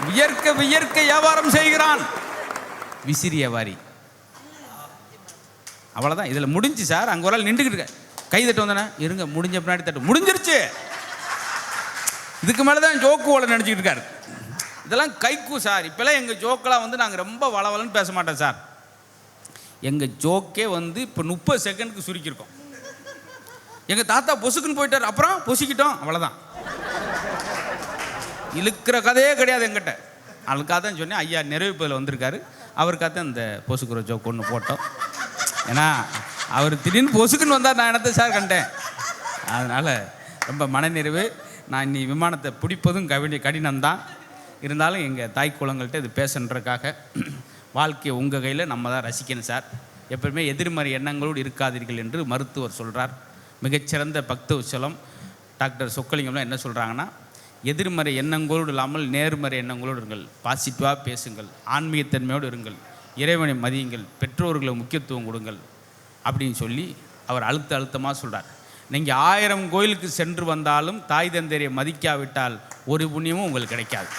வியர்க்க வியர்க்க வியாபாரம் செய்கிறான் விசிறி வியாபாரி. அவ்வளோதான், இதில் முடிஞ்சு சார். அங்கே ஒரு ஆள் நின்றுக்கிட்டு இருக்க, கை தட்டு வந்தானே, இருங்க முடிஞ்ச பின்னாடி தட்டு, முடிஞ்சிருச்சு. இதுக்கு மேலே தான் ஜோக்கு ஓலை நினச்சிக்கிட்டு இருக்காரு. இதெல்லாம் கைக்கு சார். இப்போல்லாம் எங்கள் ஜோக்கெலாம் வந்து நாங்கள் ரொம்ப வளவலன்னு பேச மாட்டோம் சார். எங்கள் ஜோக்கே வந்து இப்போ 30 செகண்டுக்கு சுருக்கியிருக்கோம். எங்கள் தாத்தா பொசுக்குன்னு போயிட்டார், அப்புறம் பொசுக்கிட்டோம், அவ்வளோதான். இழுக்கிற கதையே கிடையாது எங்கிட்ட. அதுக்காக தான் சொன்னேன், ஐயா நிறைவுப்பதில் வந்திருக்காரு, அவருக்காக தான் இந்த பொசுக்குற ஜோக் ஒன்று போட்டோம். ஏன்னா அவர் திடீர்னு பொசுக்குன்னு வந்தார், நான் என்னத்தை சார் கண்டேன். அதனால் ரொம்ப மனநிறைவு. நான் இன்னி விமானத்தை பிடிப்பதும் கடினம்தான். இருந்தாலும் எங்கள் தாய் குலங்கள்கிட்ட இது பேசுன்றதுக்காக, வாழ்க்கையை உங்கள் கையில் நம்ம தான் ரசிக்கணும் சார். எப்பவுமே எதிர்மறை எண்ணங்களோடு இருக்காதீர்கள் என்று மருத்துவர் சொல்கிறார். மிகச்சிறந்த பக்த உச்சலம் டாக்டர் சொக்கலிங்கம்லாம் என்ன சொல்கிறாங்கன்னா, எதிர்மறை எண்ணங்களோடு இல்லாமல் நேர்மறை எண்ணங்களோடு இருங்கள், பாசிட்டிவாக பேசுங்கள், ஆன்மீகத்தன்மையோடு இருங்கள், இறைவனை மதியுங்கள், பெற்றோர்களை முக்கியத்துவம் கொடுங்கள் அப்படின்னு சொல்லி அவர் அழுத்தமாக சொல்கிறார். நீங்கள் 1000 கோயிலுக்கு சென்று வந்தாலும் தாய் தந்தையரை மதிக்காவிட்டால் ஒரு புண்ணியமும் உங்களுக்கு கிடைக்காது.